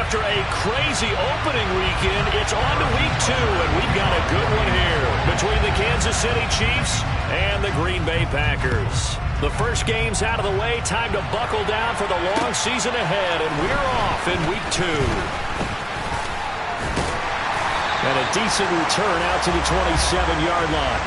after a crazy opening weekend, it's on to week 2, and we've got a good one here between the Kansas City Chiefs and the Green Bay Packers. The first game's out of the way. Time to buckle down for the long season ahead, and we're off in week 2. And a decent return out to the 27-yard line.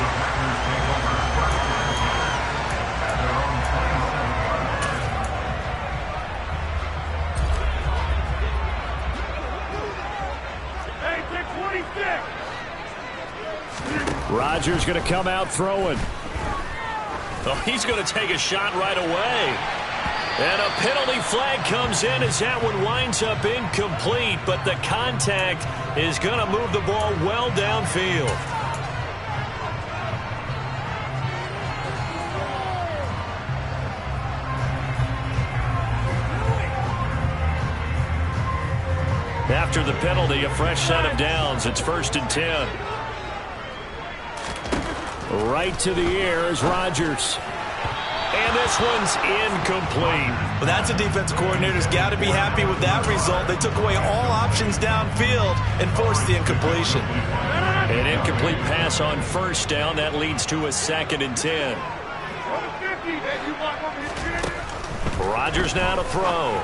Rodgers going to come out throwing. Oh, he's going to take a shot right away. And a penalty flag comes in as that one winds up incomplete, but the contact is going to move the ball well downfield. After the penalty, a fresh set of downs. It's 1st and 10. Right to the air is Rodgers. And this one's incomplete. Well, that's a defensive coordinator's got to be happy with that result. They took away all options downfield and forced the incompletion. An incomplete pass on 1st down. That leads to a 2nd and 10. Rodgers now to throw.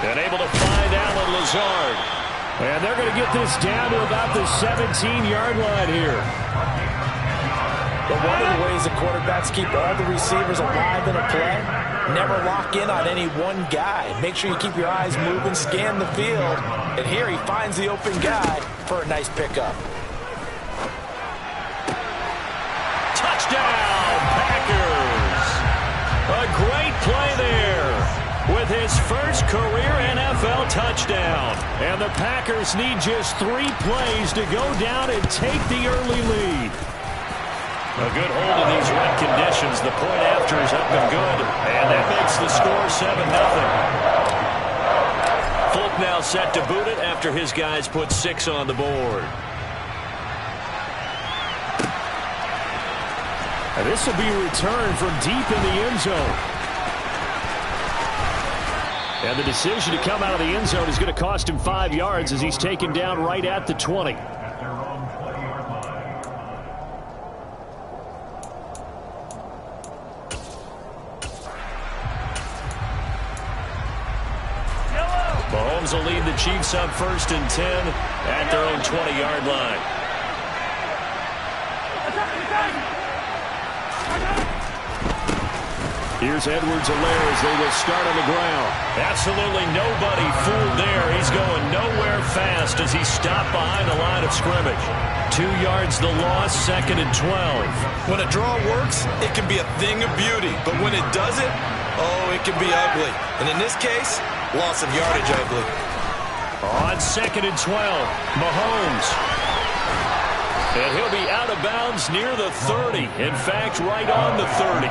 And able to find Allen Lazard. And they're going to get this down to about the 17-yard line here. But one of the ways the quarterbacks keep all the receivers alive in a play, never lock in on any one guy. Make sure you keep your eyes moving, scan the field. And here he finds the open guy for a nice pickup. Touchdown, Packers! A great play there with his first career NFL touchdown. And the Packers need just 3 plays to go down and take the early lead. A good hold in these wet conditions. The point after is up and good. And that makes the score 7-0. Folk now set to boot it after his guys put 6 on the board. And this will be returned from deep in the end zone. And the decision to come out of the end zone is going to cost him 5 yards as he's taken down right at the 20. Mahomes will lead the Chiefs up 1st and 10 at their own 20-yard line. Here's Edwards-Helaire as they will start on the ground. Absolutely nobody fooled there. He's going nowhere fast as he's stopped behind the line of scrimmage. 2 yards the loss, 2nd and 12. When a draw works, it can be a thing of beauty. But when it doesn't, oh, it can be ugly. And in this case, loss of yardage ugly. On 2nd and 12, Mahomes. And he'll be out of bounds near the 30. In fact, right on the 30.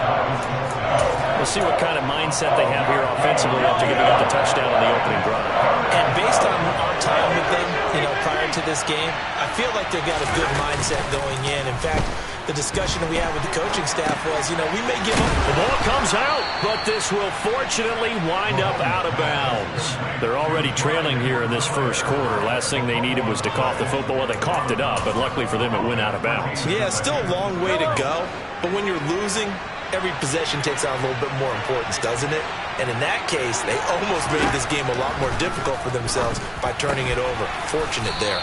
We'll see what kind of mindset they have here offensively after giving up the touchdown on the opening drive. And based on our time with them, prior to this game, I feel like they've got a good mindset going in. In fact, the discussion that we had with the coaching staff was, we may give up. The ball comes out, but this will fortunately wind up out of bounds. They're already trailing here in this first quarter. Last thing they needed was to cough the football. Well, they coughed it up, but luckily for them, it went out of bounds. Yeah, still a long way to go, but when you're losing, every possession takes on a little bit more importance, doesn't it? And in that case, they almost made this game a lot more difficult for themselves by turning it over. Fortunate there.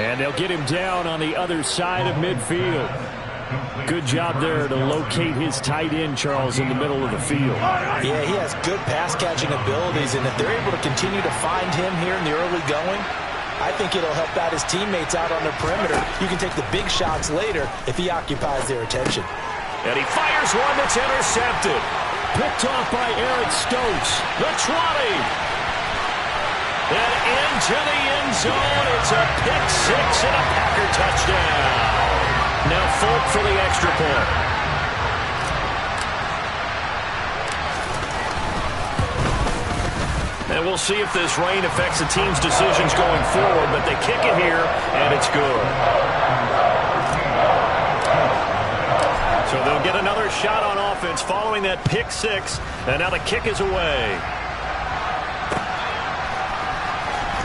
And they'll get him down on the other side of midfield. Good job there to locate his tight end, Charles, in the middle of the field. Yeah, he has good pass-catching abilities, and if they're able to continue to find him here in the early going, I think it'll help out his teammates out on the perimeter. You can take the big shots later if he occupies their attention. And he fires one that's intercepted. Picked off by Eric Stokes. The 20. And into the end zone. It's a pick-6 and a Packer touchdown. Now Folk for the extra point. And we'll see if this rain affects the team's decisions going forward, but they kick it here, and it's good. So they'll get another shot on offense following that pick-6, and now the kick is away.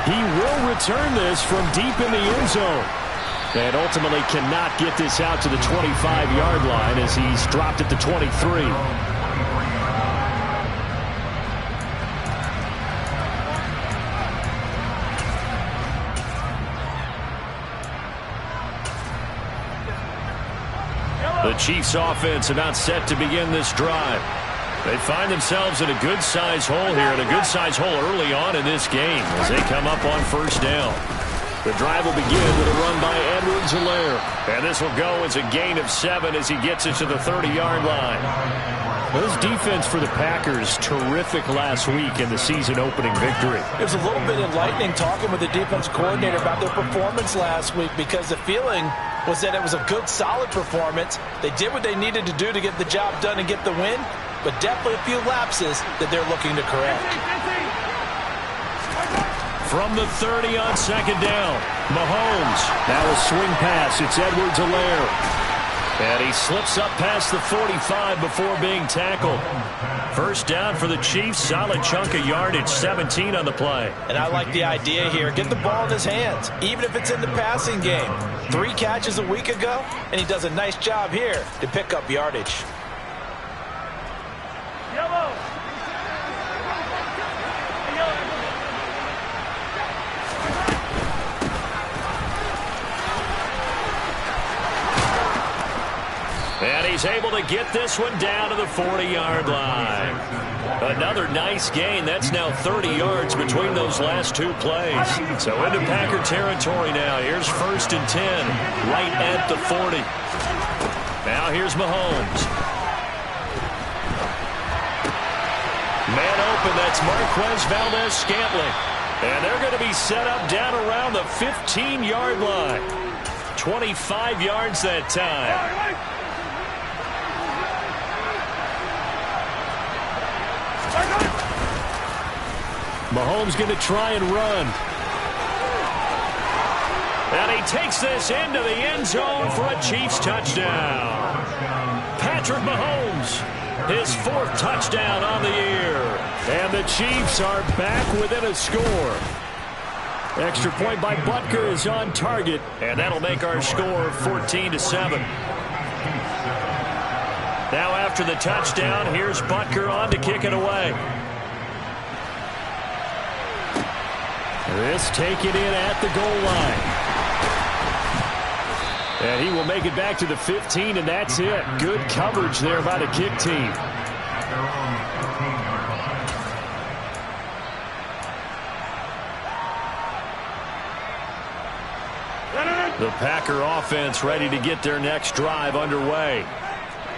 He will return this from deep in the end zone. And ultimately cannot get this out to the 25-yard line as he's dropped at the 23. The Chiefs offense about set to begin this drive. They find themselves in a good-sized hole here, and a good-sized hole early on in this game as they come up on first down. The drive will begin with a run by Edwards-Helaire. And this will go as a gain of 7 as he gets it to the 30-yard line. Well, this defense for the Packers, terrific last week in the season-opening victory. It was a little bit enlightening talking with the defense coordinator about their performance last week because the feeling was that it was a good, solid performance. They did what they needed to do to get the job done and get the win, but definitely a few lapses that they're looking to correct. From the 30 on second down, Mahomes. Now a swing pass. It's Edwards-Helaire. And he slips up past the 45 before being tackled. First down for the Chiefs. Solid chunk of yardage, 17 on the play. And I like the idea here. Get the ball in his hands, even if it's in the passing game. 3 catches a week ago, and he does a nice job here to pick up yardage. Yellow. And he's able to get this one down to the 40-yard line. Another nice gain. That's now 30 yards between those last 2 plays. So into Packer territory now. Here's 1st and 10, right at the 40. Now here's Mahomes. Man open, that's Marquez Valdes-Scantling. And they're going to be set up down around the 15-yard line. 25 yards that time. Mahomes going to try and run. And he takes this into the end zone for a Chiefs touchdown. Patrick Mahomes, his 4th touchdown on the year. And the Chiefs are back within a score. Extra point by Butker is on target, and that'll make our score 14-7. Now after the touchdown, here's Butker on to kick it away. This taken in at the goal line. And he will make it back to the 15, and that's it. Good coverage there by the kick team. The Packer offense ready to get their next drive underway.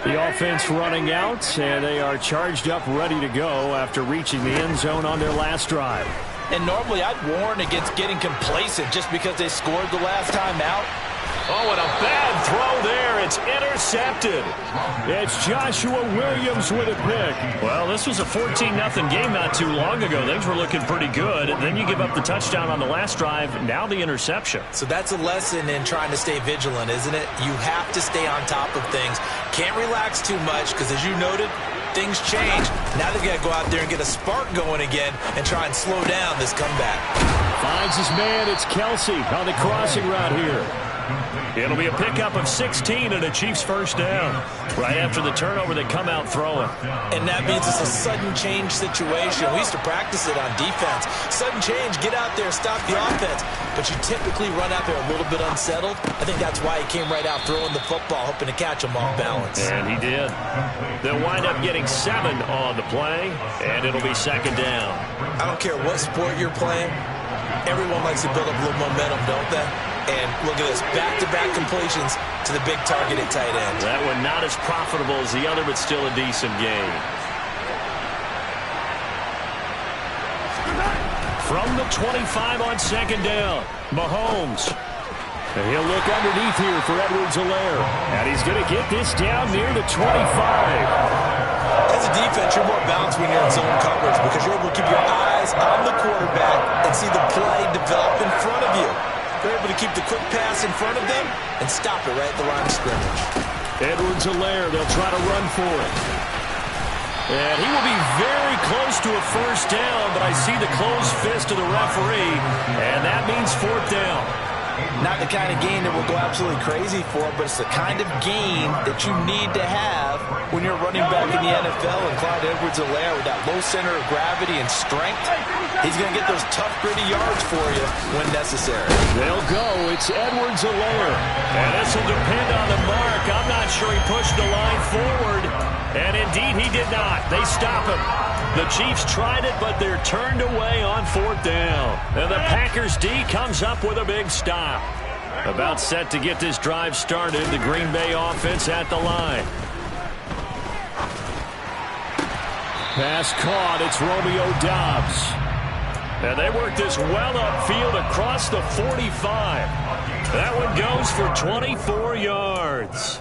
The offense running out, and they are charged up, ready to go after reaching the end zone on their last drive. And normally I'd warn against getting complacent just because they scored the last time out. Oh, and a bad throw there. It's intercepted. It's Joshua Williams with a pick. Well, this was a 14-0 game not too long ago. Things were looking pretty good. Then you give up the touchdown on the last drive. Now the interception. So that's a lesson in trying to stay vigilant, isn't it? You have to stay on top of things. Can't relax too much because, as you noted, things change. Now they've got to go out there and get a spark going again and try and slow down this comeback. Finds his man. It's Kelsey on the crossing route here. It'll be a pickup of 16 and a Chiefs first down. Right after the turnover, they come out throwing. And that means it's a sudden change situation. We used to practice it on defense. Sudden change, get out there, stop the offense. But you typically run out there a little bit unsettled. I think that's why he came right out throwing the football, hoping to catch him off balance. And he did. They'll wind up getting 7 on the play, and it'll be second down. I don't care what sport you're playing. Everyone likes to build up a little momentum, don't they? And look at this, back-to-back completions to the big targeted tight end. That one not as profitable as the other, but still a decent game. From the 25 on second down, Mahomes. And he'll look underneath here for Edwards-Helaire. And he's going to get this down near the 25. As a defense, you're more balanced when you're in zone coverage because you're able to keep your eyes on the quarterback and see the play develop in front of you. They're able to keep the quick pass in front of them and stop it right at the line of scrimmage. Edwards-Helaire, they'll try to run for it. And he will be very close to a first down, but I see the closed fist of the referee, and that means fourth down. Not the kind of gain that we'll go absolutely crazy for, but it's the kind of gain that you need to have when you're running back in the NFL. And Clyde Edwards-Helaire, with that low center of gravity and strength, he's going to get those tough, gritty yards for you when necessary. They'll go. It's Edwards-Helaire. And this will depend on the mark. I'm not sure he pushed the line forward. And indeed, he did not. They stop him. The Chiefs tried it, but they're turned away on fourth down. And the Packers D comes up with a big stop. About set to get this drive started. The Green Bay offense at the line. Pass caught. It's Romeo Doubs. And they work this well upfield across the 45. That one goes for 24 yards.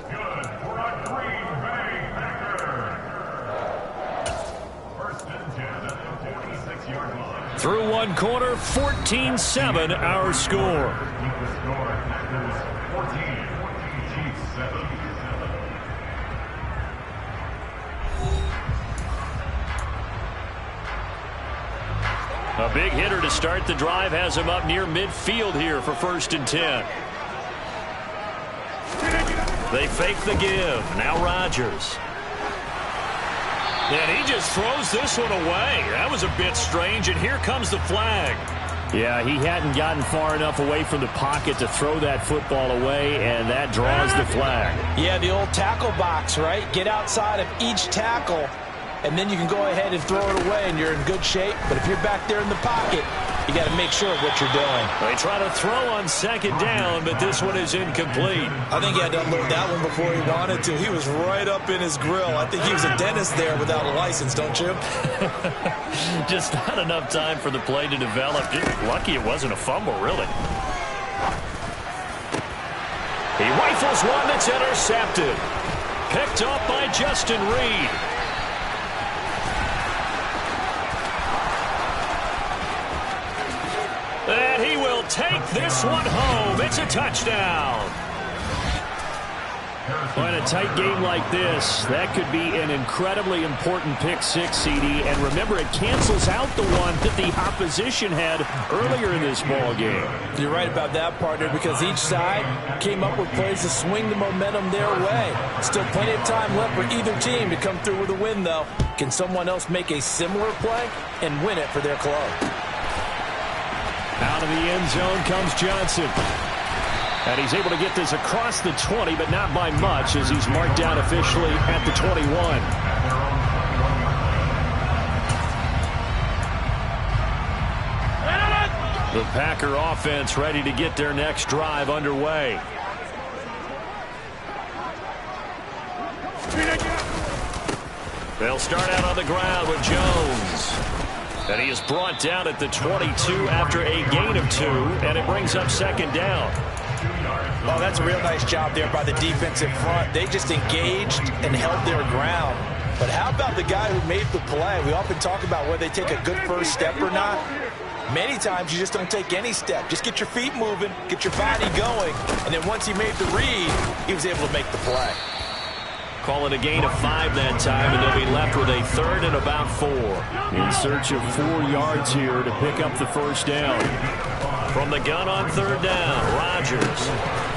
Through one quarter, 14-7 our score. A big hitter to start the drive has him up near midfield here for 1st and 10. They fake the give. Now Rodgers. And he just throws this one away. That was a bit strange, and here comes the flag. Yeah, he hadn't gotten far enough away from the pocket to throw that football away, and that draws the flag. Yeah, the old tackle box, right? Get outside of each tackle, and then you can go ahead and throw it away, and you're in good shape. But if you're back there in the pocket, you got to make sure of what you're doing. They try to throw on 2nd down, but this one is incomplete. I think he had to unload that one before he wanted to. He was right up in his grill. I think he was a dentist there without a license, don't you? Just not enough time for the play to develop. Just lucky it wasn't a fumble, really. He rifles one that's intercepted. Picked up by Justin Reed. And he will take this one home. It's a touchdown. In a tight game like this, that could be an incredibly important pick six, CD. And remember, it cancels out the one that the opposition had earlier in this ball game. You're right about that, partner, because each side came up with plays to swing the momentum their way. Still plenty of time left for either team to come through with a win, though. Can someone else make a similar play and win it for their club? Out of the end zone comes Johnson. And he's able to get this across the 20, but not by much, as he's marked down officially at the 21. The Packer offense ready to get their next drive underway. They'll start out on the ground with Jones. And he is brought down at the 22 after a gain of 2, and it brings up 2nd down. Oh, that's a real nice job there by the defensive front. They just engaged and held their ground. But how about the guy who made the play? We often talk about whether they take a good first step or not. Many times you just don't take any step. Just get your feet moving, get your body going, and then once he made the read, he was able to make the play. Call it a gain of 5 that time, and they'll be left with a 3rd and about 4. In search of 4 yards here to pick up the first down. From the gun on 3rd down, Rodgers.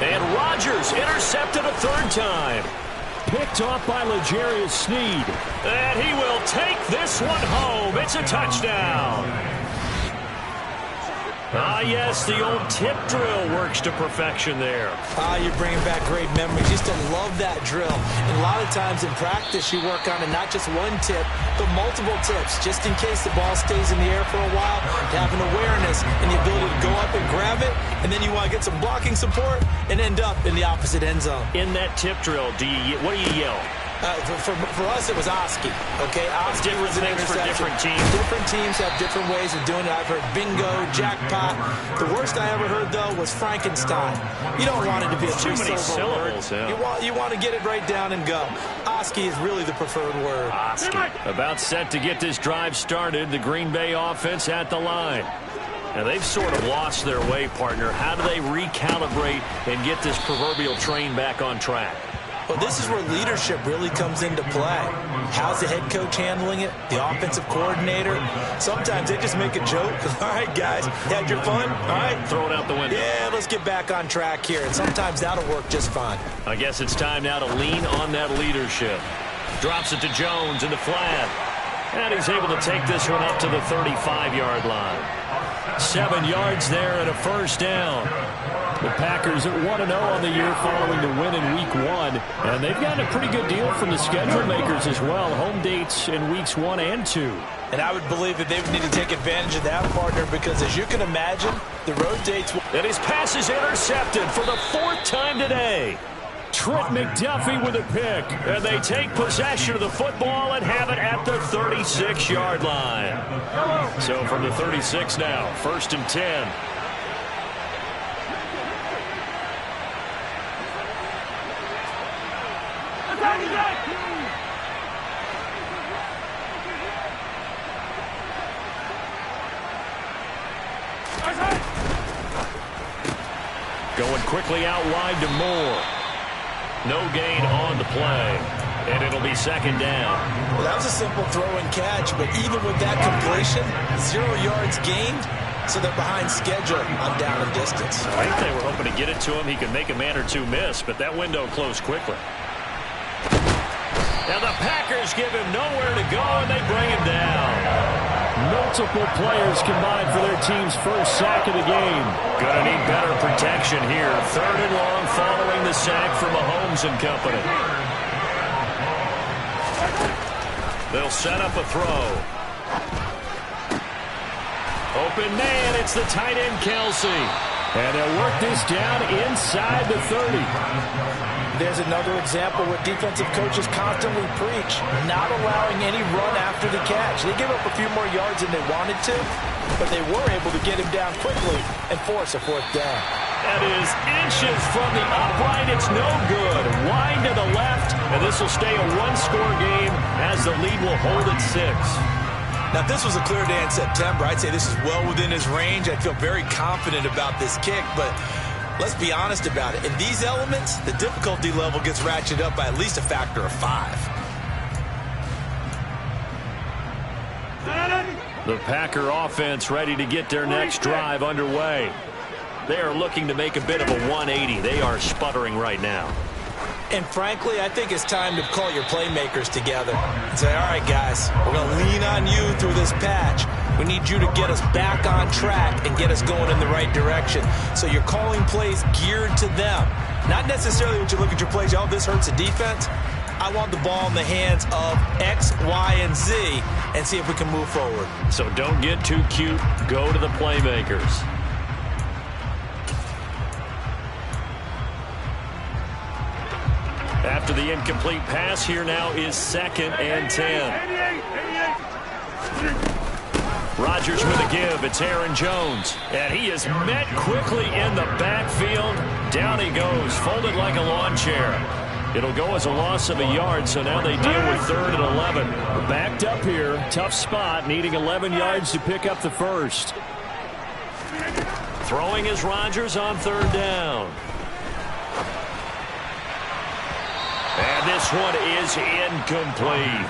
And Rodgers intercepted a 3rd time. Picked off by L'Jarius Sneed. And he will take this one home. It's a touchdown. Ah, yes, the old tip drill works to perfection there. You're bringing back great memories. Used to love that drill. And a lot of times in practice, you work on it, not just one tip, but multiple tips, just in case the ball stays in the air for a while, to have an awareness and the ability to go up and grab it, and then you want to get some blocking support and end up in the opposite end zone. In that tip drill, what do you yell? For us, it was Oski. Okay, Oski different was an things for different teams. Different teams have different ways of doing it. I've heard bingo, jackpot. The worst I ever heard, though, was Frankenstein. You don't want it to be a too many syllables. Yeah. You want to get it right down and go. Oski is really the preferred word. Oski. About set to get this drive started. The Green Bay offense at the line. And they've sort of lost their way, partner. How do they recalibrate and get this proverbial train back on track? Well, this is where leadership really comes into play. How's the head coach handling it? The offensive coordinator? Sometimes they just make a joke. All right, guys, had your fun? All right. Throw it out the window. Yeah, let's get back on track here. And sometimes that'll work just fine. I guess it's time now to lean on that leadership. Drops it to Jones in the flat. And he's able to take this one up to the 35-yard line. 7 yards there and a first down. The Packers at 1-0 on the year following the win in Week 1. And they've gotten a pretty good deal from the schedule makers as well. Home dates in Weeks 1 and 2. And I would believe that they would need to take advantage of that, partner, because as you can imagine, the road dates... And his pass is intercepted for the 4th time today. Trent McDuffie with a pick. And they take possession of the football and have it at the 36-yard line. So from the 36 now, 1st and 10. Going quickly out wide to Moore. No gain on the play. And it'll be 2nd down. Well, that was a simple throw and catch, but even with that completion, 0 yards gained, so they're behind schedule on down and distance. I think they were hoping to get it to him. He could make a man or two miss, but that window closed quickly. Now the Packers give him nowhere to go, and they bring him down. Multiple players combined for their team's first sack of the game. Gonna need better protection here. 3rd and long following the sack from Mahomes and company. They'll set up a throw. Open man, it's the tight end Kelsey. And they'll work this down inside the 30. There's another example where defensive coaches constantly preach, not allowing any run after the catch. They give up a few more yards than they wanted to, but they were able to get him down quickly and force a 4th down. That is inches from the upright. It's no good. Wide to the left, and this will stay a 1-score game as the lead will hold at 6. Now, if this was a clear day in September, I'd say this is well within his range. I feel very confident about this kick, but let's be honest about it. In these elements, the difficulty level gets ratcheted up by at least a factor of 5. The Packer offense ready to get their next drive underway. They are looking to make a bit of a 180. They are sputtering right now. And frankly, I think it's time to call your playmakers together and say, all right, guys, we're going to lean on you through this patch. We need you to get us back on track and get us going in the right direction. So you're calling plays geared to them. Not necessarily when you look at your plays, oh, this hurts the defense. I want the ball in the hands of X, Y, and Z and see if we can move forward. So don't get too cute. Go to the playmakers. After the incomplete pass, here now is 2nd and 10. Rodgers with a give. It's Aaron Jones. And he is met quickly in the backfield. Down he goes, folded like a lawn chair. It'll go as a loss of a yard, so now they deal with 3rd and 11. Backed up here, tough spot, needing 11 yards to pick up the first. Throwing is Rodgers on 3rd down. And this one is incomplete.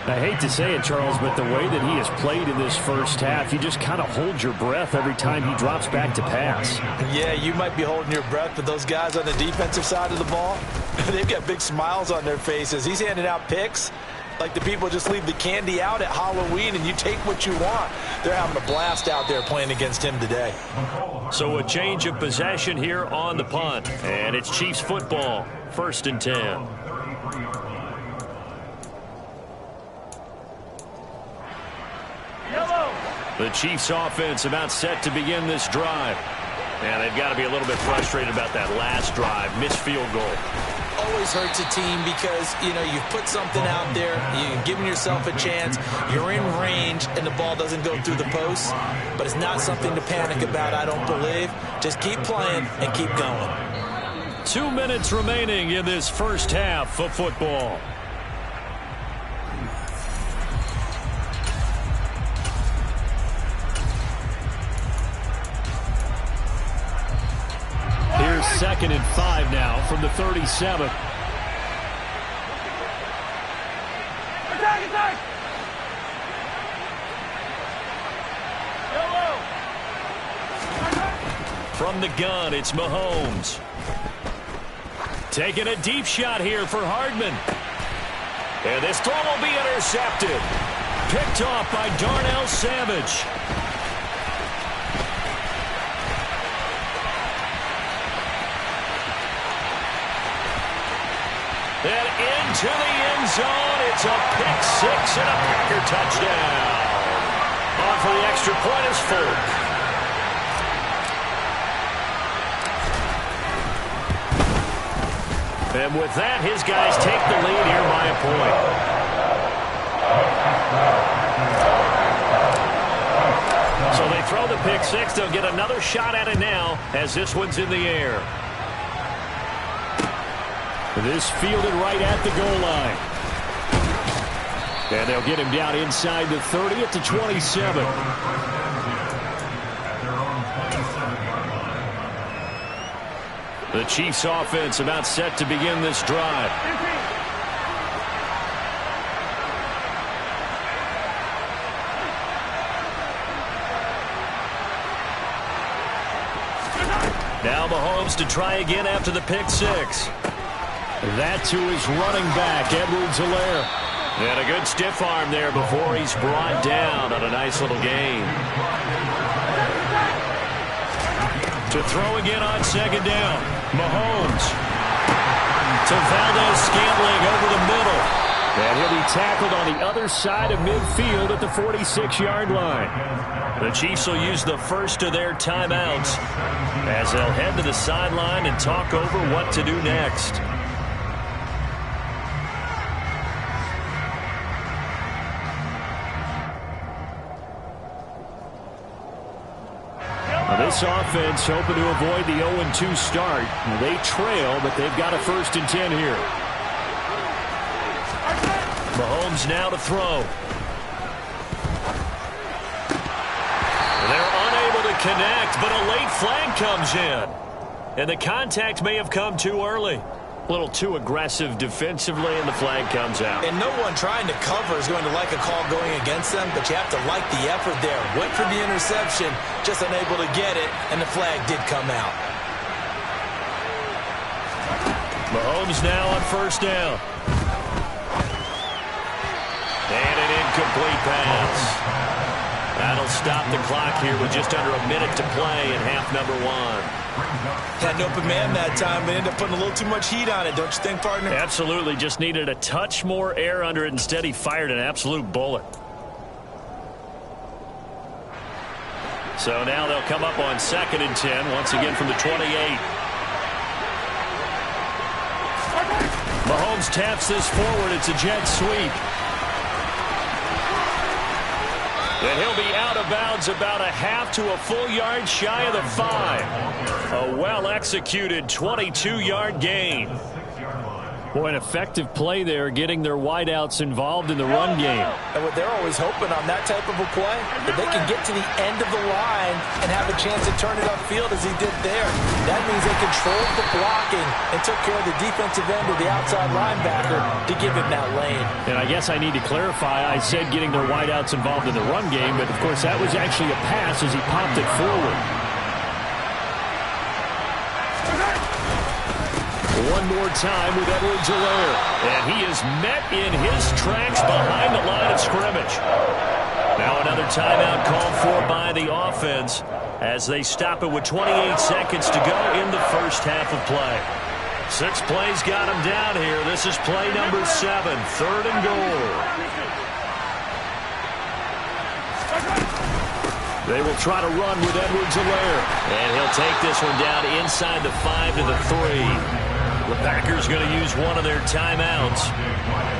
I hate to say it, Charles, but the way that he has played in this first half, you just kind of hold your breath every time he drops back to pass. Yeah, you might be holding your breath, but those guys on the defensive side of the ball, they've got big smiles on their faces. He's handing out picks like the people just leave the candy out at Halloween and you take what you want. They're having a blast out there playing against him today. So a change of possession here on the punt. And it's Chiefs football. 1st and 10. The Chiefs offense about set to begin this drive. And they've got to be a little bit frustrated about that last drive. Missed field goal. Always hurts a team because, you know, you've put something out there, you've given yourself a chance, you're in range, and the ball doesn't go through the posts. But it's not something to panic about, I don't believe. Just keep playing and keep going. 2 minutes remaining in this first half of football. Here's 2nd and 5 now from the 37. From the gun, it's Mahomes. Taking a deep shot here for Hardman. And this throw will be intercepted. Picked off by Darnell Savage. And into the end zone. It's a pick six and a Packer touchdown. On for the extra point is Folk. And with that, his guys take the lead here by a point. So they throw the pick six. They'll get another shot at it now as this one's in the air. This fielded right at the goal line. And they'll get him down inside the 30 at the 27. The Chiefs offense about set to begin this drive. Now Mahomes to try again after the pick six. That to his running back, Edwards-Helaire. And a good stiff arm there before he's brought down on a nice little gain. To throw again on second down. Mahomes to Valdez-Scantling over the middle. And he'll be tackled on the other side of midfield at the 46-yard line. The Chiefs will use the first of their timeouts as they'll head to the sideline and talk over what to do next. This offense hoping to avoid the 0-2 start. They trail, but they've got a 1st and 10 here. Mahomes now to throw. They're unable to connect, but a late flag comes in. And the contact may have come too early. A little too aggressive defensively, and the flag comes out. And no one trying to cover is going to like a call going against them, but you have to like the effort there. Went for the interception, just unable to get it, and the flag did come out. Mahomes now on 1st down. And an incomplete pass. That'll stop the clock here with just under a minute to play in half number 1. Had an open man that time, but ended up putting a little too much heat on it, don't you think, partner? Absolutely. Just needed a touch more air under it. Instead, he fired an absolute bullet. So now they'll come up on 2nd and 10, once again from the 28. Mahomes taps this forward. It's a jet sweep. And he'll be out of bounds about a half to a full yard shy of the 5. A well-executed 22-yard gain. Boy, an effective play there, getting their wideouts involved in the run game. And what they're always hoping on that type of a play, that they can get to the end of the line and have a chance to turn it upfield as he did there. That means they controlled the blocking and took care of the defensive end of the outside linebacker to give him that lane. And I guess I need to clarify, I said getting their wideouts involved in the run game, but of course that was actually a pass as he popped it forward. One more time with Edwards-Helaire. And he is met in his tracks behind the line of scrimmage. Now another timeout called for by the offense as they stop it with 28 seconds to go in the first half of play. 6 plays got him down here. This is play number 7, 3rd and goal. They will try to run with Edwards-Helaire. And he'll take this one down inside the 5 to the 3. The Packers going to use one of their timeouts.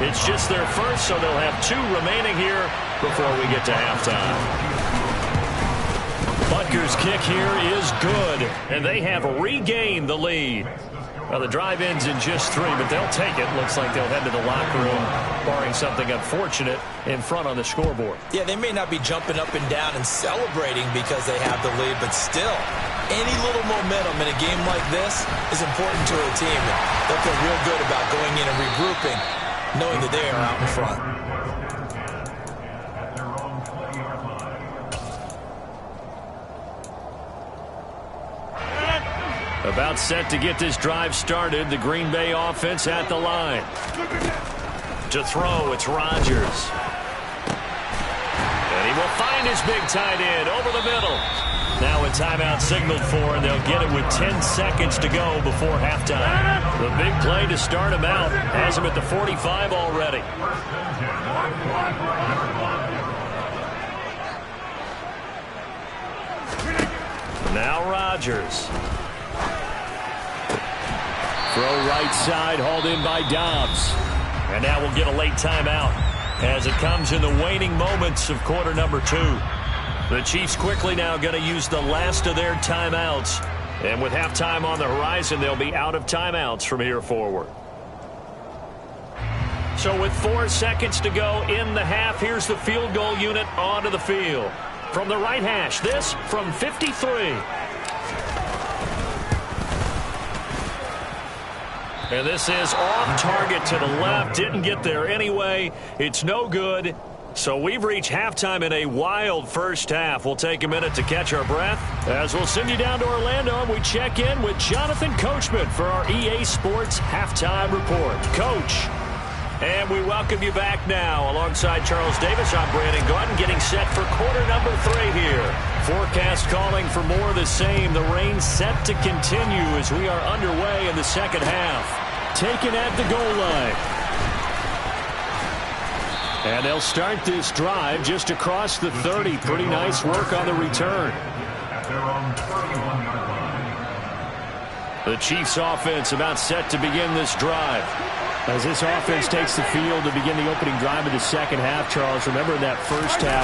It's just their first, so they'll have 2 remaining here before we get to halftime. Butker's kick here is good, and they have regained the lead. Well, the drive ends in just 3, but they'll take it. Looks like they'll head to the locker room, barring something unfortunate, in front on the scoreboard. Yeah, they may not be jumping up and down and celebrating because they have the lead, but still, any little momentum in a game like this is important to a team. They'll feel real good about going in and regrouping, knowing that they are out in front. About set to get this drive started. The Green Bay offense at the line. To throw, it's Rodgers. And he will find his big tight end over the middle. Now a timeout signaled for, and they'll get it with 10 seconds to go before halftime. The big play to start him out has him at the 45 already. Now Rodgers. Throw right side, hauled in by Dobbs. And now we'll get a late timeout as it comes in the waning moments of quarter number 2. The Chiefs quickly now going to use the last of their timeouts. And with halftime on the horizon, they'll be out of timeouts from here forward. So with 4 seconds to go in the half, here's the field goal unit onto the field. From the right hash, this from 53. And this is off target to the left. Didn't get there anyway. It's no good. So we've reached halftime in a wild first half. We'll take a minute to catch our breath as we'll send you down to Orlando and we check in with Jonathan Coachman for our EA Sports Halftime Report. Coach. And we welcome you back now. Alongside Charles Davis, I'm Brandon Gaudin, getting set for quarter number 3 here. Forecast calling for more of the same. The rain set to continue as we are underway in the second half. Taken at the goal line. And they'll start this drive just across the 30. Pretty nice work on the return. The Chiefs offense about set to begin this drive. As this offense takes the field to begin the opening drive of the second half, Charles, remember in that first half,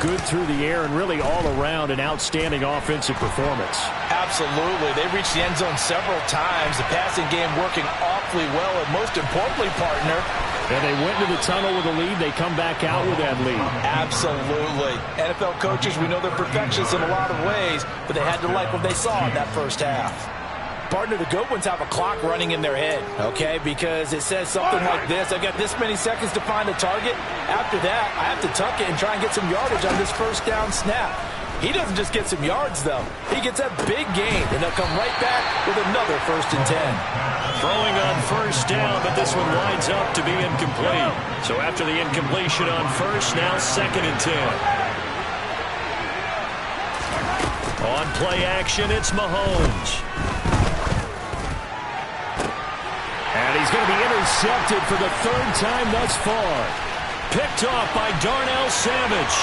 good through the air and really all around an outstanding offensive performance. Absolutely. They reached the end zone several times. The passing game working awfully well, and most importantly, partner, and they went into the tunnel with a lead. They come back out with that lead. Absolutely. NFL coaches, we know they're perfectionists in a lot of ways, but they had to like what they saw in that first half. Partner, the good ones have a clock running in their head, okay, because it says something like this. I got this many seconds to find a target. After that, I have to tuck it and try and get some yardage on this first down snap. He doesn't just get some yards, though. He gets a big gain, and they'll come right back with another 1st and 10. Throwing on first down, but this one winds up to be incomplete. So after the incompletion on first, now 2nd and 10. On play action, it's Mahomes. And he's going to be intercepted for the 3rd time thus far. Picked off by Darnell Savage.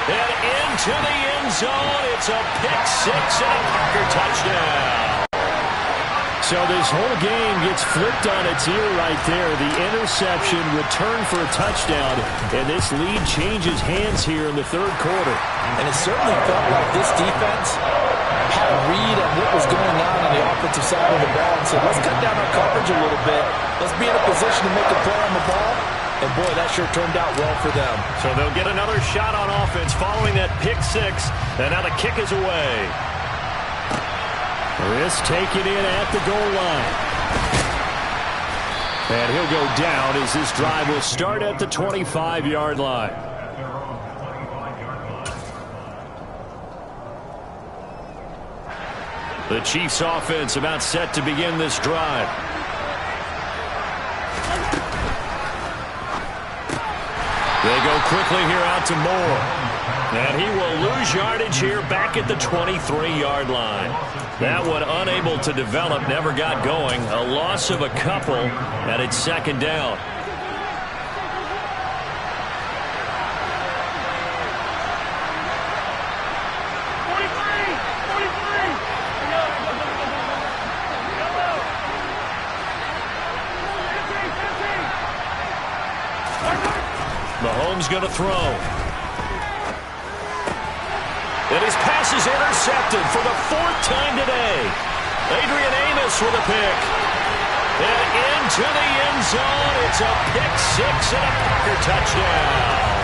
And into the end zone. It's a pick 6 and a Packer touchdown. So this whole game gets flipped on its ear right there. The interception returned for a touchdown. And this lead changes hands here in the 3rd quarter. And it certainly felt like this defense had a read on what was going on the offensive side of the ball and said, let's cut down our coverage a little bit. Let's be in a position to make a play on the ball. And, boy, that sure turned out well for them. So they'll get another shot on offense following that pick 6. And now the kick is away. This taken in at the goal line. And he'll go down as this drive will start at the 25-yard line. The Chiefs offense about set to begin this drive. They go quickly here out to Moore. And he will lose yardage here back at the 23-yard line. That one unable to develop, never got going. A loss of a couple, and it's 2nd down. Mahomes going to throw. And his pass is intercepted for the 4th time today. Adrian Amos with a pick. And into the end zone. It's a pick 6 and a Packer touchdown.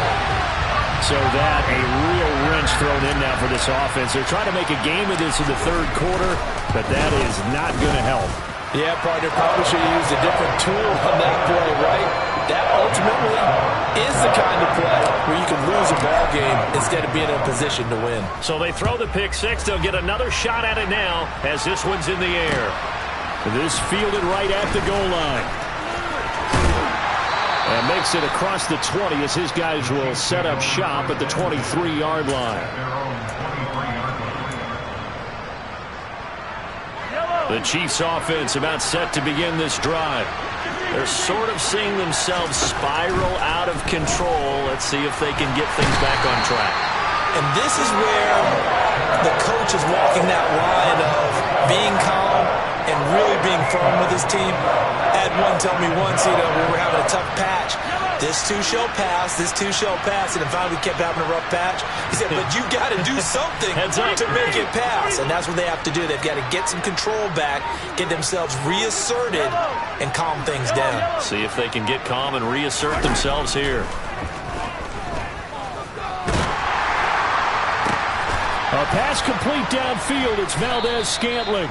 So that a real wrench thrown in now for this offense. They're trying to make a game of this in the 3rd quarter, but that is not going to help. Yeah, partner, probably should have used a different tool on that play, right? That ultimately is the kind of play where you can lose a ball game instead of being in a position to win. So they throw the pick six. They'll get another shot at it now as this one's in the air. This fielded right at the goal line. And makes it across the 20 as his guys will set up shop at the 23-yard line. The Chiefs offense about set to begin this drive. They're sort of seeing themselves spiral out of control. Let's see if they can get things back on track. And this is where the coach is walking that line of being calm and really being firm with his team. I had one tell me once, when we were having a tough patch, this too shall pass, this too shall pass, and finally we kept having a rough patch. He said, but you got to do something to make it pass, and that's what they have to do. They've got to get some control back, get themselves reasserted, and calm things down. See if they can get calm and reassert themselves here. A pass complete downfield. It's Valdez-Scantling.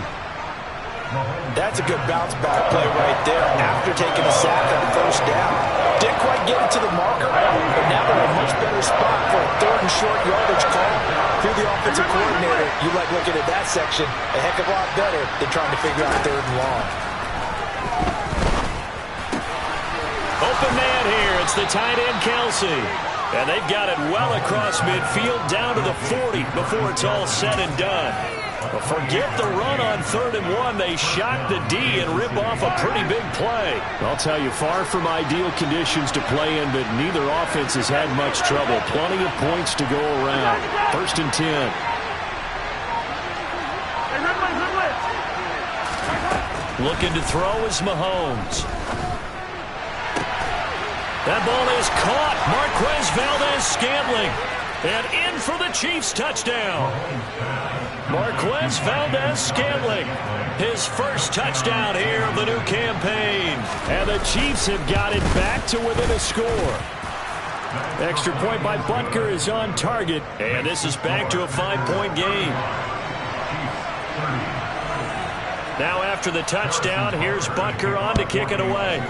That's a good bounce-back play right there after taking a sack on first down. Didn't quite get it to the marker, but now they're in a much better spot for a third and short yardage call. If you're the offensive coordinator, you like looking at that section a heck of a lot better than trying to figure out third and long. Open man here. It's the tight end, Kelsey. And they've got it well across midfield down to the 40 before it's all said and done. Well, forget the run on 3rd and 1. They shot the D and rip off a pretty big play. I'll tell you, far from ideal conditions to play in, but neither offense has had much trouble. Plenty of points to go around. 1st and 10. Looking to throw is Mahomes. That ball is caught. Marquez Valdez-Scantling. And in for the Chiefs touchdown. Marquez Valdez-Scantling. His first touchdown here of the new campaign. And the Chiefs have got it back to within a score. Extra point by Butker is on target. And this is back to a 5-point game. Now after the touchdown, here's Butker on to kick it away.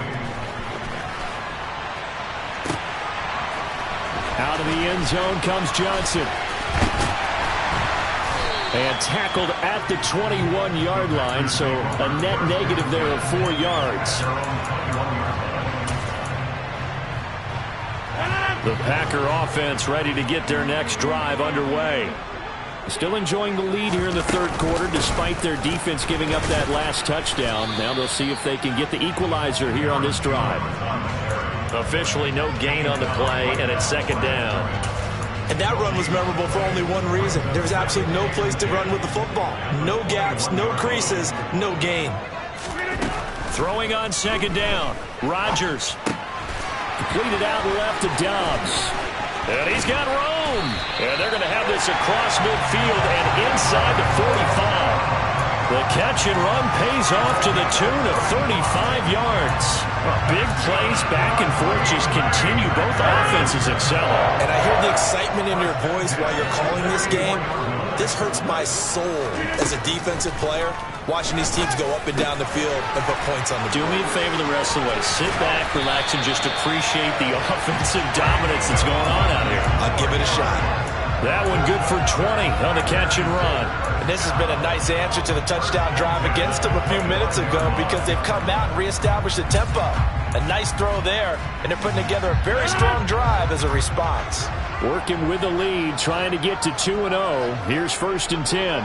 Out of the end zone comes Johnson. And tackled at the 21-yard line, so a net negative there of 4 yards. The Packer offense ready to get their next drive underway. Still enjoying the lead here in the 3rd quarter despite their defense giving up that last touchdown. Now they'll see if they can get the equalizer here on this drive. Officially no gain on the play, and it's 2nd down. And that run was memorable for only one reason. There was absolutely no place to run with the football. No gaps, no creases, no gain. Throwing on 2nd down. Rodgers. Completed out left to Dobbs. And he's got room. And they're going to have this across midfield and inside the 45. The catch and run pays off to the tune of 35 yards. Big plays back and forth just continue. Both offenses excelling. And I hear the excitement in your voice while you're calling this game. This hurts my soul as a defensive player, watching these teams go up and down the field and put points on the board. Do me a favor the rest of the way. Sit back, relax, and just appreciate the offensive dominance that's going on out here. I'll give it a shot. That one good for 20 on the catch and run. And this has been a nice answer to the touchdown drive against them a few minutes ago because they've come out and reestablished the tempo. A nice throw there, and they're putting together a very strong drive as a response. Working with the lead, trying to get to 2-0. Here's 1st and 10.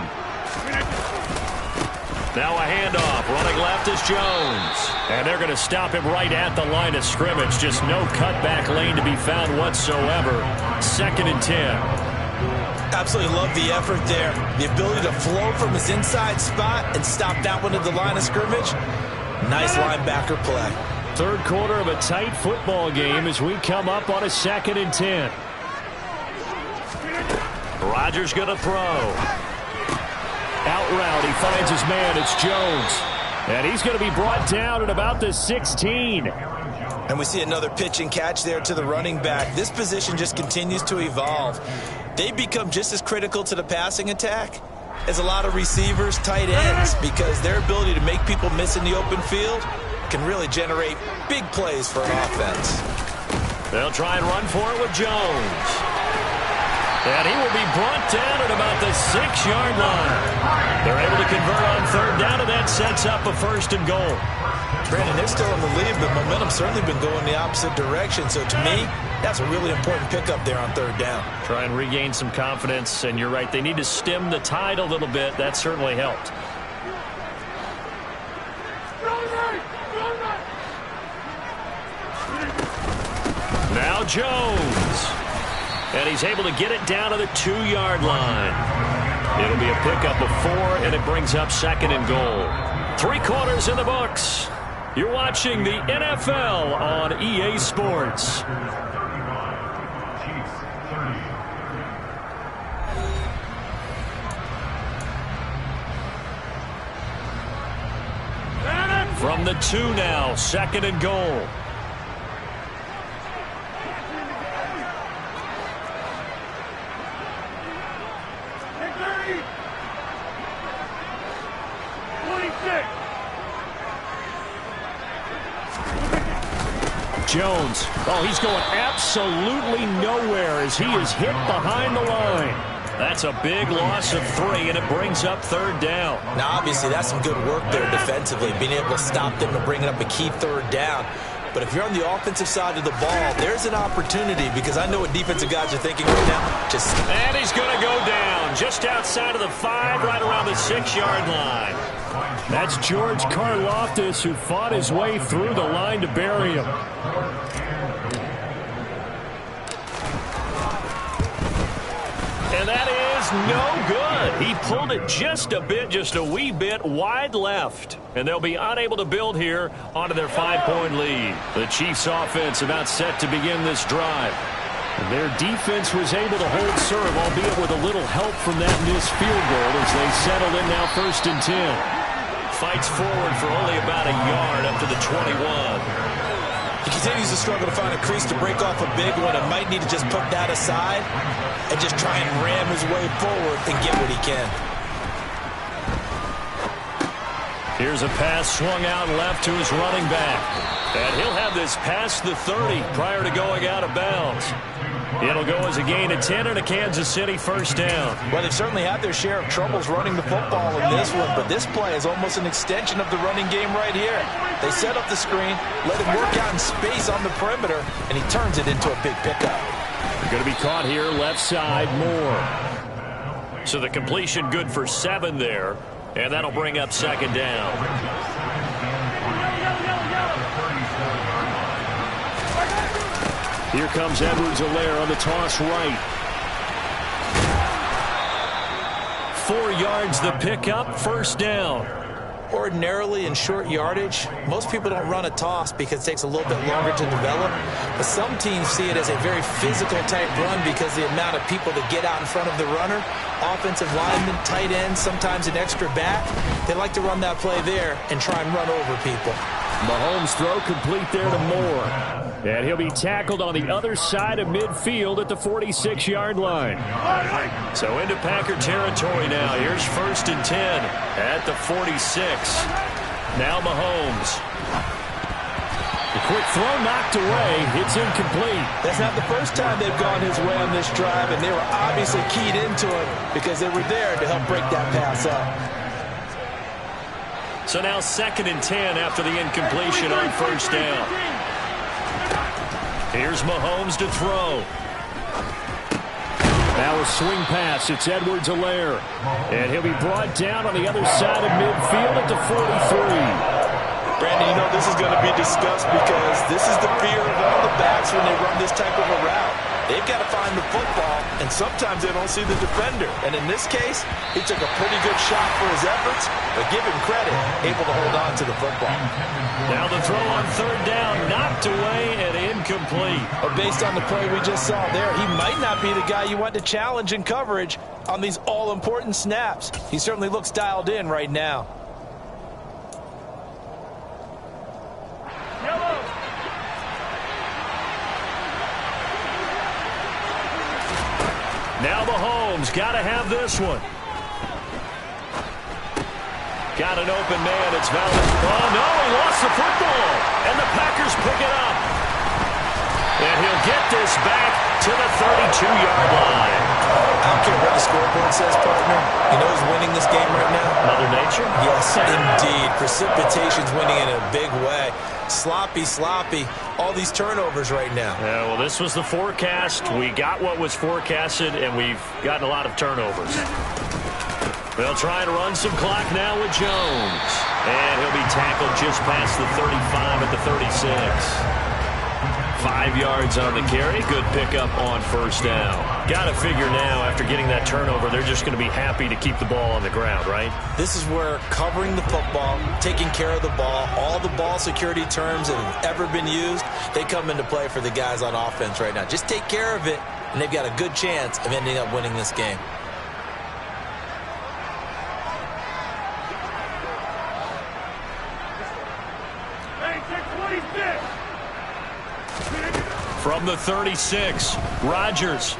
Now a handoff. Running left is Jones. And they're going to stop him right at the line of scrimmage. Just no cutback lane to be found whatsoever. 2nd and 10. Absolutely love the effort there. The ability to flow from his inside spot and stop that one at the line of scrimmage. Nice linebacker play. 3rd quarter of a tight football game as we come up on a 2nd and 10. Rodgers going to throw. Out route, he finds his man. It's Jones. And he's going to be brought down at about the 16. And we see another pitch and catch there to the running back. This position just continues to evolve. They become just as critical to the passing attack as a lot of receivers, tight ends, because their ability to make people miss in the open field can really generate big plays for an offense. They'll try and run for it with Jones. And he will be brought down at about the 6-yard line. They're able to convert on third down, and that sets up a 1st and goal. Brandon, they're still in the lead, but momentum's certainly been going the opposite direction. So to me, that's a really important pickup there on third down. Try and regain some confidence, and you're right. They need to stem the tide a little bit. That certainly helped. Now Jones. And he's able to get it down to the 2-yard line. It'll be a pickup of 4, and it brings up 2nd and goal. 3 quarters in the books. You're watching the NFL on EA Sports. From the 2 now, 2nd and goal. Jones. Oh, he's going absolutely nowhere as he is hit behind the line. That's a big loss of 3, and it brings up 3rd down. Now, obviously, that's some good work there defensively, being able to stop them and bring up a key 3rd down. But if you're on the offensive side of the ball, there's an opportunity, because I know what defensive guys are thinking right now. And he's going to go down just outside of the 5, right around the 6-yard line. That's George Karlaftis, who fought his way through the line to bury him. And that is no good. He pulled it just a wee bit wide left. And they'll be unable to build here onto their 5-point lead. The Chiefs offense about set to begin this drive. And their defense was able to hold serve, albeit with a little help from that missed field goal as they settle in now 1st and 10. Fights forward for only about a yard up to the 21. He continues to struggle to find a crease to break off a big one, and might need to just put that aside and just try and ram his way forward and get what he can. Here's a pass swung out left to his running back. And he'll have this past the 30 prior to going out of bounds. It'll go as a gain of 10 and a Kansas City 1st down. Well, they've certainly had their share of troubles running the football in this one, but this play is almost an extension of the running game right here. They set up the screen, let him work out in space on the perimeter, and he turns it into a big pickup. They're going to be caught here left side more. So the completion good for 7 there, and that'll bring up 2nd down. Here comes Edwards-Helaire on the toss right. 4 yards the pickup, 1st down. Ordinarily in short yardage, most people don't run a toss because it takes a little bit longer to develop. But some teams see it as a very physical type run because the amount of people that get out in front of the runner, offensive linemen, tight ends, sometimes an extra back, they like to run that play there and try and run over people. Mahomes' throw complete there to Moore. And he'll be tackled on the other side of midfield at the 46-yard line. So into Packer territory now. Here's 1st and 10 at the 46. Now Mahomes. The quick throw knocked away. It's incomplete. That's not the first time they've gone his way on this drive, and they were obviously keyed into it because they were there to help break that pass up. So now 2nd and 10 after the incompletion on 1st down. Here's Mahomes to throw. Now a swing pass. It's Edwards-Helaire. And he'll be brought down on the other side of midfield at the 43. Brandon, you know this is going to be discussed because this is the fear of all the backs when they run this type of a route. They've got to find the football, and sometimes they don't see the defender. And in this case, he took a pretty good shot for his efforts, but give him credit, able to hold on to the football. Now the throw on 3rd down, knocked away and incomplete. But based on the play we just saw there, he might not be the guy you want to challenge in coverage on these all-important snaps. He certainly looks dialed in right now. Now Mahomes got to have this one. Got an open man. It's Valdez. Oh, no, he lost the football. And the Packers pick it up. And he'll get this back to the 32-yard line. I don't care what the scoreboard says, partner. You know who's winning this game right now? Mother Nature? Yes, indeed. Precipitation's winning in a big way. Sloppy, sloppy. All these turnovers right now. Yeah, well, this was the forecast. We got what was forecasted, and we've gotten a lot of turnovers. They'll try and run some clock now with Jones. And he'll be tackled just past the 35 at the 36. 5 yards on the carry. Good pickup on first down. Got to figure now, after getting that turnover, they're just going to be happy to keep the ball on the ground, right? This is where covering the football, taking care of the ball, all the ball security terms that have ever been used, they come into play for the guys on offense right now. Just take care of it, and they've got a good chance of ending up winning this game. From the 36, Rodgers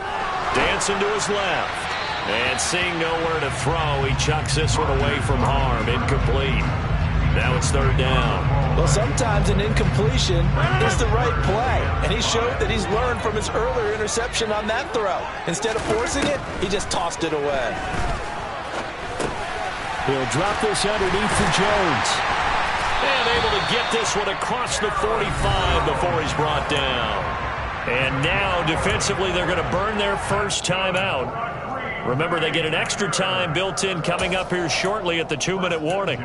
dancing to his left. And seeing nowhere to throw, he chucks this one away from harm. Incomplete. Now it's third down. Well, sometimes an incompletion is the right play. And he showed that he's learned from his earlier interception on that throw. Instead of forcing it, he just tossed it away. He'll drop this underneath for Jones. And able to get this one across the 45 before he's brought down. And now, defensively, they're going to burn their first timeout. Remember, they get an extra time built in coming up here shortly at the 2-minute warning.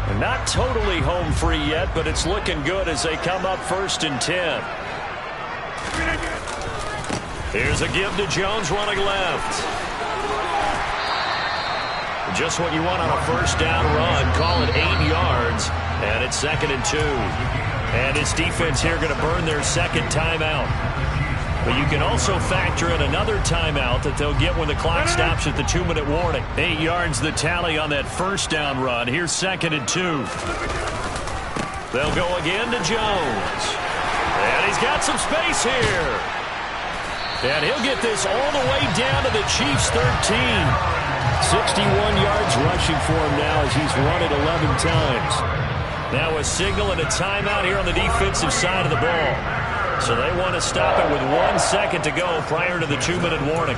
And not totally home free yet, but it's looking good as they come up 1st and 10. Here's a give to Jones running left. Just what you want on a first down run. Call it 8 yards, and it's 2nd and 2. And his defense here going to burn their second timeout. But you can also factor in another timeout that they'll get when the clock stops at the 2-minute warning. 8 yards the tally on that first down run. Here's 2nd and 2. They'll go again to Jones. And he's got some space here. And he'll get this all the way down to the Chiefs' 13. 61 yards rushing for him now as he's run it 11 times. Now a signal and a timeout here on the defensive side of the ball. So they want to stop it with 1 second to go prior to the 2-minute warning.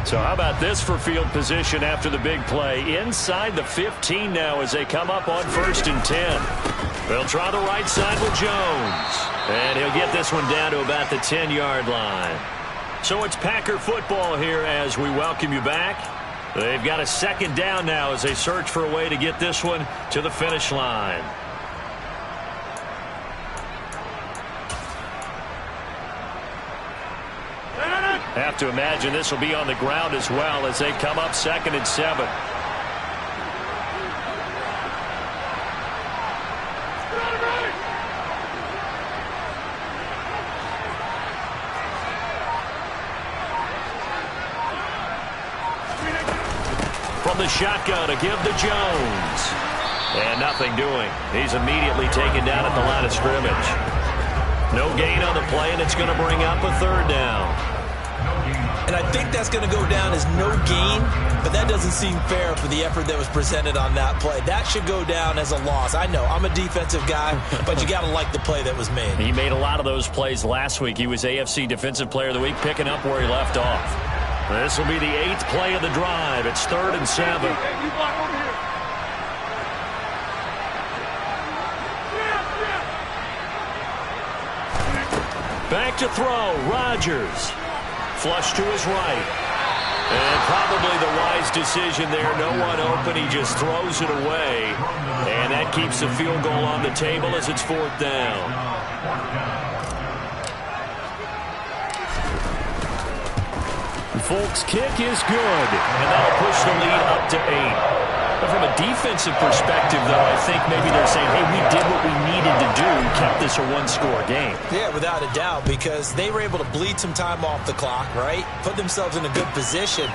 So how about this for field position after the big play? Inside the 15 now as they come up on 1st and 10. They'll try the right side with Jones. And he'll get this one down to about the 10-yard line. So it's Packer football here as we welcome you back. They've got a 2nd down now as they search for a way to get this one to the finish line. Have to imagine this will be on the ground as well as they come up 2nd and 7. From the shotgun, a give to Jones. And nothing doing. He's immediately taken down at the line of scrimmage. No gain on the play, and it's going to bring up a 3rd down. And I think that's going to go down as no gain, but that doesn't seem fair for the effort that was presented on that play. That should go down as a loss. I know, I'm a defensive guy, but you got to like the play that was made. He made a lot of those plays last week. He was AFC Defensive Player of the Week, picking up where he left off. This will be the 8th play of the drive. It's 3rd and 7. Back to throw, Rodgers. Flush to his right. And probably the wise decision there. No one open. He just throws it away. And that keeps the field goal on the table as it's 4th down. Folks' kick is good. And that'll push the lead up to 8. But from a defensive perspective, though, I think maybe they're saying, hey, we did what we needed to do, kept this a one-score game. Yeah, without a doubt, because they were able to bleed some time off the clock, right? Put themselves in a good position.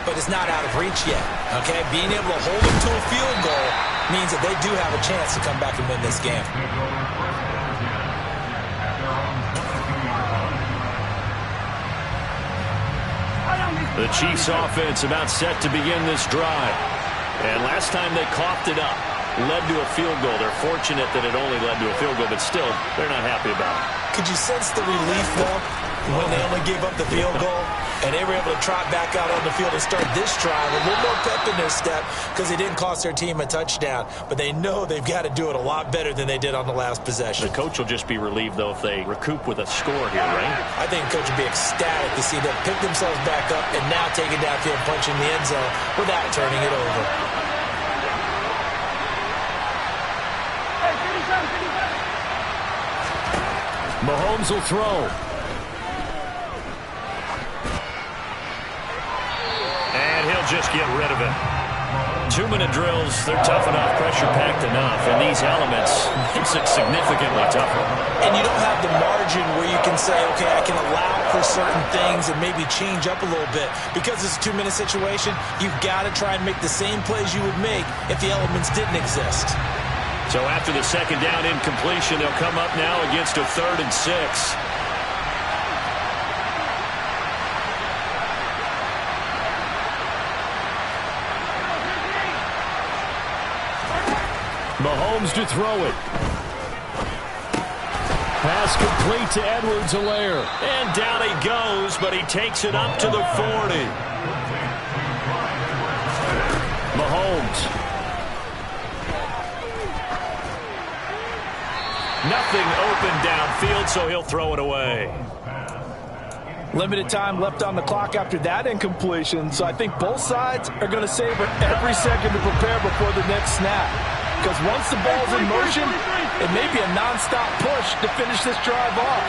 but it's not out of reach yet, okay? Being able to hold them to a field goal means that they do have a chance to come back and win this game. The Chiefs offense about set to begin this drive. And last time they coughed it up, led to a field goal. They're fortunate that it only led to a field goal, but still, they're not happy about it. Could you sense the relief, though, when they only gave up the field goal and they were able to trot back out on the field and start this drive a little more pep in their step because they didn't cost their team a touchdown, but they know they've got to do it a lot better than they did on the last possession. The coach will just be relieved, though, if they recoup with a score here, right? I think the coach would be ecstatic to see them pick themselves back up and now take it downfield and punch in the end zone without turning it over. Mahomes will throw. And he'll just get rid of it. 2-minute drills, they're tough enough, pressure-packed enough, and these elements makes it significantly tougher. And you don't have the margin where you can say, okay, I can allow for certain things and maybe change up a little bit. Because it's a 2-minute situation, you've got to try and make the same plays you would make if the elements didn't exist. So after the second down incompletion, they'll come up now against a 3rd and 6. Mahomes to throw it. Pass complete to Edwards-Helaire. And down he goes, but he takes it up to the 40. Mahomes. Nothing open downfield, so he'll throw it away. Limited time left on the clock after that incompletion, so I think both sides are going to savor every second to prepare before the next snap. Because once the ball's in motion, it may be a nonstop push to finish this drive off.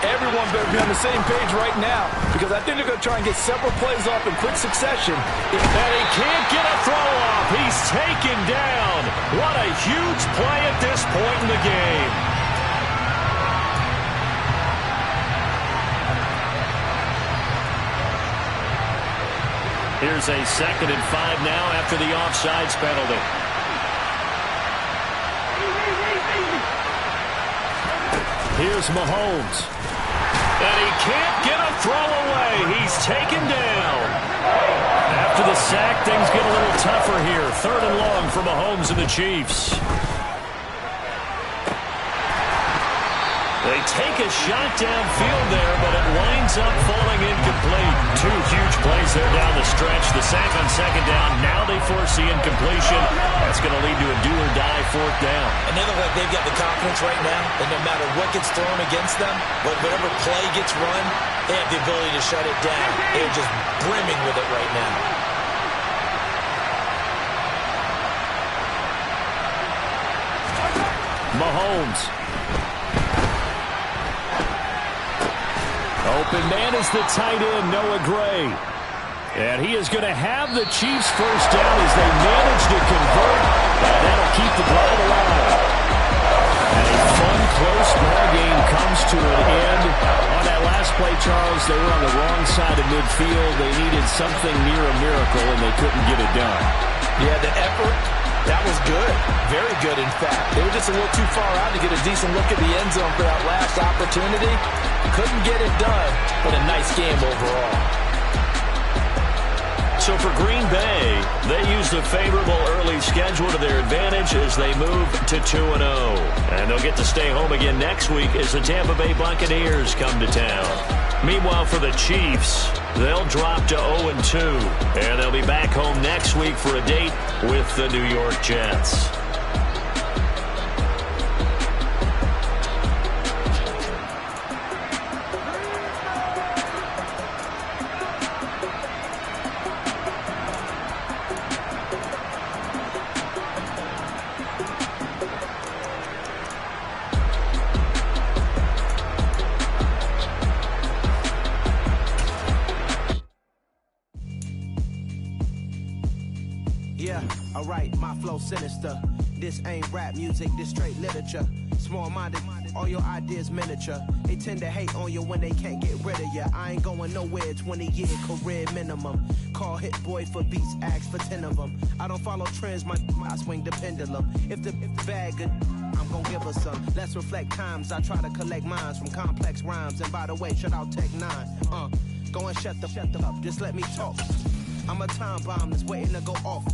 Everyone better be on the same page right now, because I think they're going to try and get several plays off in quick succession. And he can't get a throw off. He's taken down. What a huge play at this point in the game. Here's a 2nd and 5 now after the offsides penalty. Here's Mahomes. And he can't get a throw away. He's taken down. After the sack, things get a little tougher here. 3rd and long for Mahomes and the Chiefs. They take a shot downfield there, but it winds up falling incomplete. 2 huge plays there down the stretch. The sack on 2nd down. Now they force the incompletion. That's going to lead to a do-or-die 4th down. And they look like they've got the confidence right now that no matter what gets thrown against them, whatever play gets run, they have the ability to shut it down. They're just brimming with it right now. Mahomes. Open man is the tight end, Noah Gray. And he is going to have the Chiefs first down as they manage to convert. And that'll keep the drive alive. And a fun, close ball game comes to an end. On that last play, Charles, they were on the wrong side of midfield. They needed something near a miracle, and they couldn't get it done. Yeah, the effort, that was good. Very good, in fact. They were just a little too far out to get a decent look at the end zone for that last opportunity. Couldn't get it done, but a nice game overall. So for Green Bay, they use the favorable early schedule to their advantage as they move to 2-0. And they'll get to stay home again next week as the Tampa Bay Buccaneers come to town. Meanwhile, for the Chiefs, they'll drop to 0-2. And they'll be back home next week for a date with the New York Jets. Yeah, alright, my flow sinister. This ain't rap music, this straight literature. Small-minded all your ideas miniature. They tend to hate on you when they can't get rid of you. I ain't going nowhere, 20-year career minimum. Call Hit Boy for beats, ask for 10 of them. I don't follow trends, I swing the pendulum. If the bag good, I'm gon' give her some. Let's reflect times, I try to collect minds from complex rhymes. And by the way, shout out Tech 9. Go and shut the up, just let me talk. I'm a time bomb that's waiting to go off.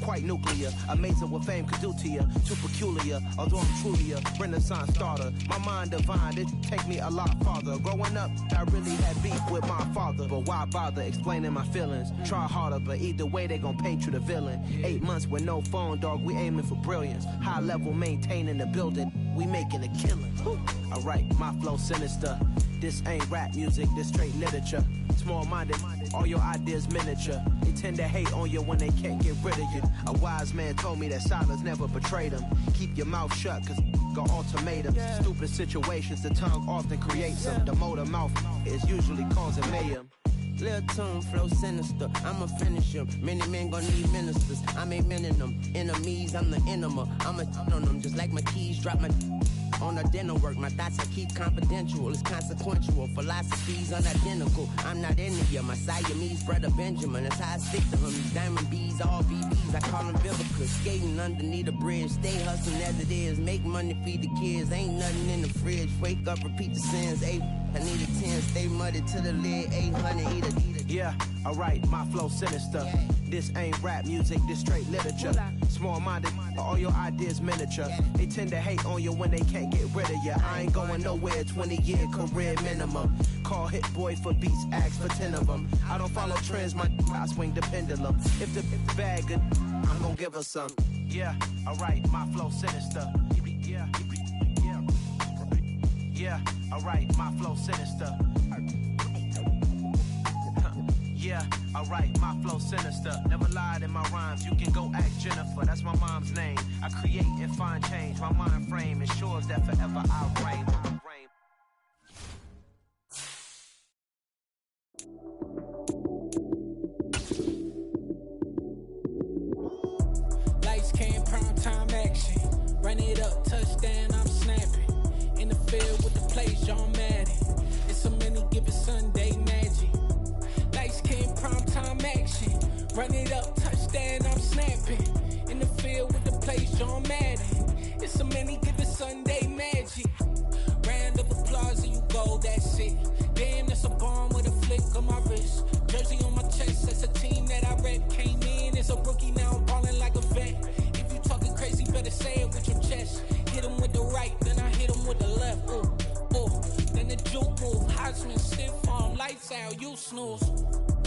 Quite nuclear, amazing what fame could do to you. Too peculiar, although I'm truly a Renaissance starter. My mind divine, it take me a lot farther. Growing up, I really had beef with my father. But why bother explaining my feelings? Try harder, but either way they gon' paint you the villain. 8 months with no phone, dog, we aiming for brilliance. High level, maintaining the building, we making a killing. Alright, my flow sinister. This ain't rap music, this straight literature. Small-minded, all your ideas miniature. They tend to hate on you when they can't get rid of you. A wise man told me that silence never betrayed him. Keep your mouth shut, cause got ultimatums. Stupid situations, the tongue often creates them. The motor mouth is usually causing mayhem. Lil' tune, flow sinister, I'ma finish him. Many men gon' need ministers, I'm aiming them. Enemies, I'm the enema, I'ma on them. Just like my keys, drop my on a dinner work. My thoughts I keep confidential, it's consequential. Philosophies unidentical, I'm not into you. My Siamese brother Benjamin, that's how I stick to him. These diamond bees, all BBs, I call them Vivica. Skating underneath the bridge, stay hustling as it is. Make money, feed the kids, ain't nothing in the fridge. Wake up, repeat the sins, I need a 10, stay muddy to the lid, 800, eat a. Yeah, alright, my flow sinister. This ain't rap music, this straight literature. Small-minded, all your ideas miniature. They tend to hate on you when they can't get rid of you. I ain't going nowhere, 20-year career minimum. Call Hit Boy for beats, ask for 10 of them. I don't follow trends, I swing the pendulum. If the bag good, I'm gon' give her some. Yeah, alright, my flow sinister. Yeah, alright, my flow sinister. Yeah, alright, my flow sinister. Never lied in my rhymes, you can go ask Jennifer. That's my mom's name. I create and find change. My mind frame ensures that forever I'll reign. Lights came, prime time action. Run it up, touchdown, I'm snapping. In the field with the plays, John Madden. It's a many given Sunday magic. Lights came, prime time action. Run it up, touchdown, I'm snapping. In the field with the plays, John Madden. It's a many given Sunday magic. Round of applause and you go, that's it. Damn, that's a bomb with a flick on my wrist. Jersey on my chest, that's a team that I rep. Came in as a rookie, now I'm ballin' like a vet. If you talking crazy, better say it with your chest. Hit him with the right, then I hit him with the left. Ooh, ooh. Then the juke move, Heisman, stiff arm, lights out, you snooze.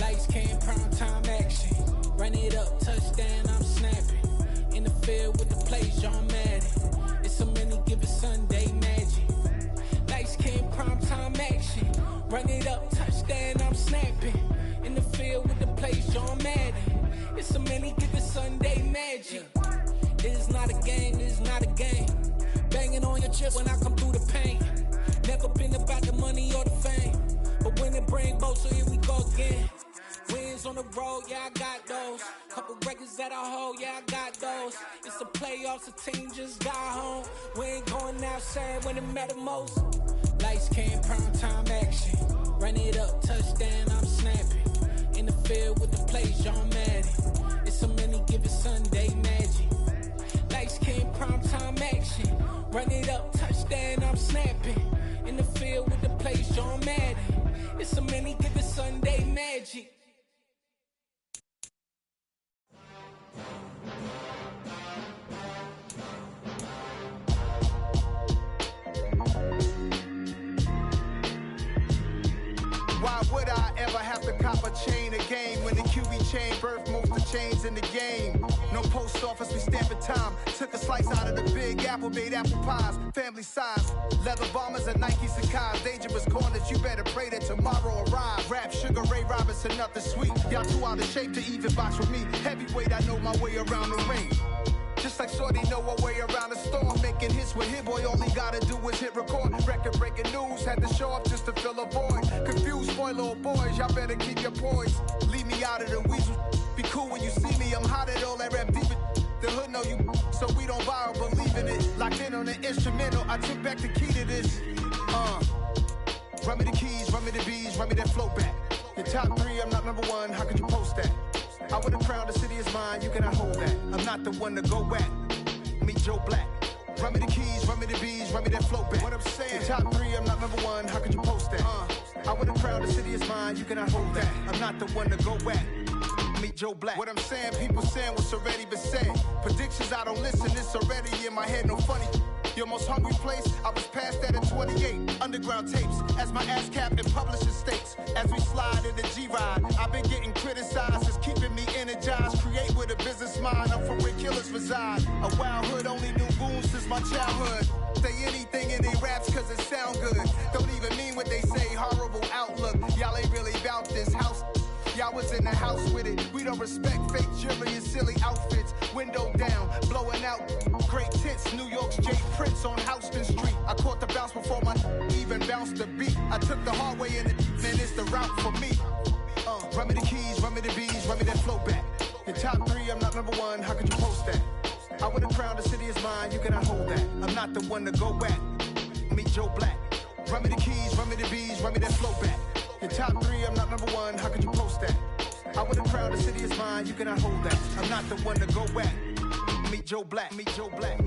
Lights came, prime time action. Run it up, touchdown, I'm snapping. In the field with the plays, John Madden. It's a many given Sunday magic. Lights came, prime time action. Run it up, touchdown, I'm snapping. In the field with the plays, John Madden. It's a many given Sunday magic. This is not a game, this is not a game. Banging on your chest when I come through the pain. Never been about the money or the fame. But when it bring both, so here we go again. Wins on the road, yeah, I got those. Couple records that I hold, yeah, I got those. It's the playoffs, the team just got home. We ain't going outside when it matter most. Lights came, prime time action. Run it up, touchdown, I'm snapping. In the field with the plays, John Madden. It's a many given Sunday magic. Lights came, prime time action. Run it up, touchdown, I'm snapping. In the field with the plays, John Madden. It's a many given Sunday magic. Why would I ever have to cop a chain a game when the QB chain birthed most of chains in the game? No post office, we stamping time. Took a slice out of the big apple, made apple pies. Family size, leather bombers and Nike Sacai's. Dangerous corners, you better pray that tomorrow arrives. Rap, Sugar Ray Robinson, nothing sweet. Y'all too out of shape to even box with me. Heavyweight, I know my way around the ring. Just like Shorty know her way around the storm. Making hits with Hit Boy, all he gotta do is hit record. Record breaking news, had to show up just to fill a void. Confused, spoiled little boys, y'all better keep your poise. Leave me out of the weasel. Be cool when you see me, I'm hot at all that rap deep. The hood know you, so we don't borrow, believe believing it. Locked in on the instrumental, I took back the key to this. Run me the keys, run me the bees, run me that flow back. Your top 3, I'm not number 1, how could you post that? I would have crowned the city is mine, you cannot hold that. I'm not the one to go back. Meet Joe Black. Run me the keys, run me the bees, run me that flow back. What I'm saying, your top 3, I'm not number 1, how could you post that? I would have crowned the city is mine, you cannot hold that. I'm not the one to go back. Meet Joe Black. What I'm saying, people saying what's already been said. Predictions, I don't listen, it's already in my head, no funny. Your most hungry place, I was past that at 28. Underground tapes, as my ass captain publishing states. As we slide in the G-Ride, I've been getting criticized, it's keeping me energized. Create with a business mind, I'm from where killers reside. A wild hood, only knew goons since my childhood. Say anything in they raps cause it sound good. Don't even mean what they say, horrible outlook. Y'all ain't really about this house. Y'all was in the house with it. We don't respect fake jewelry and silly outfits. Window down, blowing out great tits. New York's Jay Prince on Houston Street. I caught the bounce before my even bounced the beat. I took the hard way in it, then it's the route for me. Run me the keys, run me the bees, run me that flow back. Your top 3, I'm not number 1, how could you post that? I would have crowned the city is mine, you cannot hold that. I'm not the one to go back. Meet Joe Black. Run me the keys, run me the bees, run me that flow back. Your top 3, I'm not number 1, how could you post that? I would have crowned the city is mine, you cannot hold that. I'm not the one to go back. Meet Joe Black, meet Joe Black.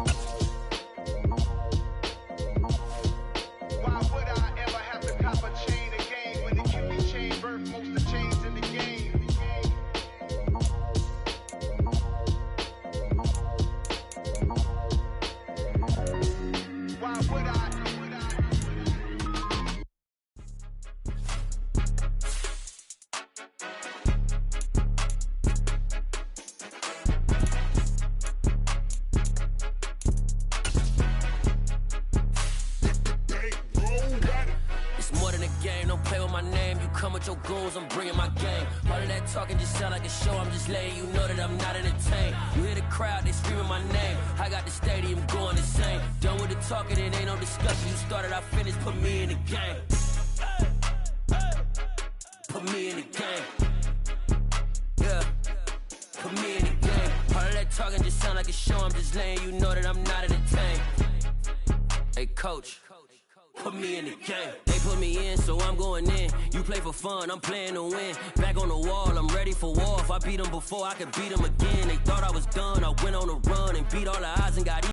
Why would I ever have to cop a chain again when the QB chain birthed most of the chains in the game? Why would I? Your goons, I'm bringing my game. All of that talking just sound like a show. I'm just letting you know that I'm not entertained. You hear the crowd, they screaming my name. I got the stadium going insane. Done with the talking, it ain't no discussion. You started, I finished, put me in the game. Put me in the game. Yeah, put me in the game. All of that talking just sound like a show. I'm just letting you know that I'm not entertained. Hey, coach. Put me in the game. They put me in, so I'm going in. You play for fun, I'm playing to win. Back on the wall, I'm ready for war. If I beat them before, I could beat them again. They thought I was done, I went on a run and beat all the odds and got